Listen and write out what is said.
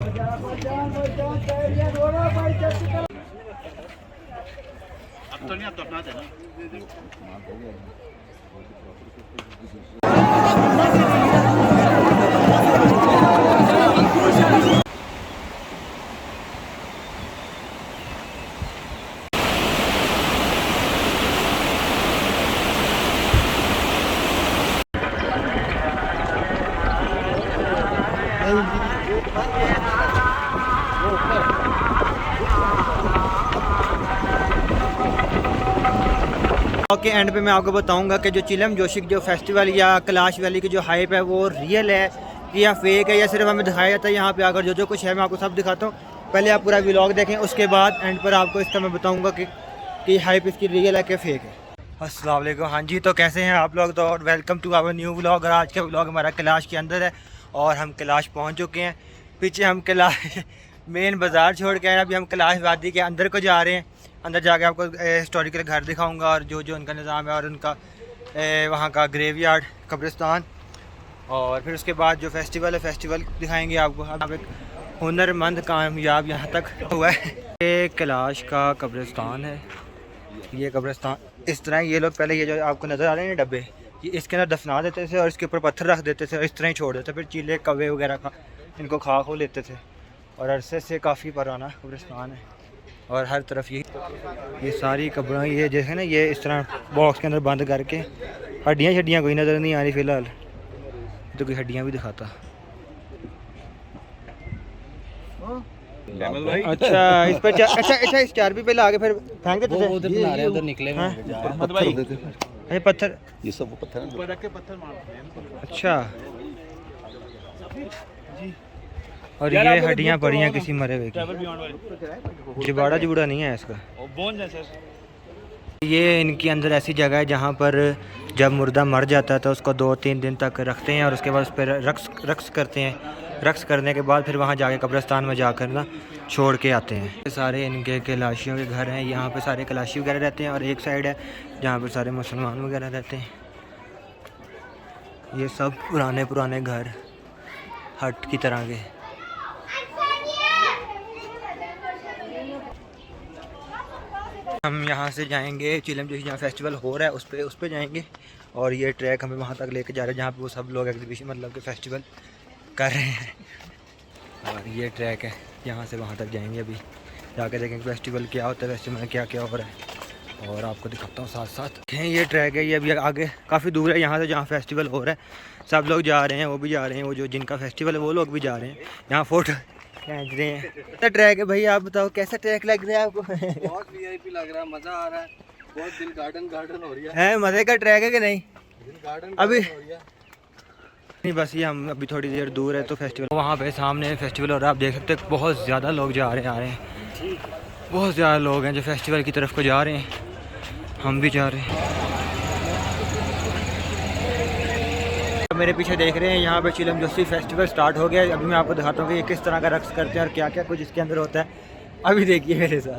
अब तो नहीं, अब तो अपना देना। के एंड पे मैं आपको बताऊंगा कि जो चिलम जोशी जो फेस्टिवल या कैलाश वैली की जो हाइप है वो रियल है या फेक है या सिर्फ हमें दिखाया जाता है। यहाँ पे आकर जो कुछ है मैं आपको सब दिखाता हूँ। पहले आप पूरा व्लॉग देखें, उसके बाद एंड पर आपको इसका मैं बताऊंगा कि हाइप इसकी रियल है कि फेक है। अस्सलाम वालेकुम। हाँ जी, तो कैसे हैं आप लोग? तो welcome to our new vlog. और आज का व्लॉग हमारा कैलाश के अंदर है और हम कैलाश पहुँच चुके हैं। पीछे हम कैलाश मेन बाज़ार छोड़ के आए, अभी हम कैलाश वादी के अंदर को जा रहे हैं। अंदर जाके आपको हिस्टोरिकल घर दिखाऊंगा और जो जो उनका निज़ाम है और उनका वहाँ का ग्रेवयार्ड कब्रिस्तान, और फिर उसके बाद जो फेस्टिवल है फेस्टिवल दिखाएंगे आपको। अब एक हुनरमंद कामयाब यहाँ तक हुआ है। ये कैलाश का कब्रिस्तान है। ये कब्रिस्तान इस तरह, ये लोग पहले ये जो आपको नज़र आ रहे हैं डब्बे, ये इसके अंदर दफना देते थे और इसके ऊपर पत्थर रख देते थे और इस तरह ही छोड़ देते, फिर चीले कौवे वगैरह का इनको खा खो लेते थे। और अरसे से काफ़ी पुराना कब्रिस्तान है और हर तरफ ये सारी कब्रें ये जैसे ना ये इस तरह बॉक्स के अंदर बंद करके, हड्डियाँ कोई नज़र नहीं आ रही फ़िलहाल, तो कोई हड्डियाँ भी दिखाता। अच्छा इस पर अच्छा इस चार भी पहले आगे फिर फेंक देते थे, उधर निकले पत्थर, पत्थर ये सब पत्थर ऊपर रख के पत्थर मारते हैं। अच्छा, और ये हड्डियाँ पड़ी हैं किसी मरे हुए की, जुबाड़ा जुबड़ा नहीं है इसका। ये इनके अंदर ऐसी जगह है जहाँ पर जब मुर्दा मर जाता है तो उसको 2-3 दिन तक रखते हैं और उसके बाद उस पर रक्स करते हैं। रक्स करने के बाद फिर वहाँ जाके कब्रिस्तान में जाकर ना छोड़ के आते हैं। ये सारे इनके कैलाशियों के घर हैं। यहाँ पे सारे कैलाशी वगैरह रहते हैं और एक साइड है जहाँ पर सारे मुसलमान वगैरह रहते हैं। ये सब पुराने घर हट की तरह के। हम यहाँ से जाएंगे चिलम जोशी जहाँ फेस्टिवल हो रहा है उस पे जाएंगे और ये ट्रैक हमें वहाँ तक लेके जा रहे हैं जहाँ पे वो सब लोग एग्जीबिशन मतलब कि फेस्टिवल कर रहे हैं। और ये ट्रैक है, यहाँ से वहाँ तक जाएंगे। अभी जाके देखेंगे फेस्टिवल क्या होता है, फेस्टिवल में क्या क्या हो रहा है और आपको दिखाता हूँ साथ साथ। ये ट्रैक है, ये अभी आगे काफ़ी दूर है यहाँ से जहाँ फेस्टिवल हो रहा है। सब लोग जा रहे हैं, वो भी जा रहे हैं, वो जो जिनका फेस्टिवल है वो लोग भी जा रहे हैं। यहाँ फोटो खींच रहे हैं। कैसा ट्रैक है भाई, आप बताओ कैसा ट्रैक लग रहा है आपको? बहुत वीआईपी लग रहा है, मजा आ रहा है, बहुत दिल गार्डन हो रही है। मज़े का ट्रैक है कि नहीं? गार्डन अभी नहीं, बस ये हम अभी थोड़ी देर दूर है तो फेस्टिवल वहाँ पे सामने फेस्टिवल और आप देख सकते हैं बहुत ज़्यादा लोग जा रहे हैं, आ रहे हैं। बहुत ज़्यादा लोग हैं जो फेस्टिवल की तरफ को जा रहे हैं। हम भी जा रहे हैं। मेरे पीछे देख रहे हैं यहाँ पे चिलम जोशी फेस्टिवल स्टार्ट हो गया है। अभी मैं आपको दिखाता हूँ कि ये किस तरह का रक्स करते हैं और क्या क्या कुछ इसके अंदर होता है। अभी देखिए मेरे साथ।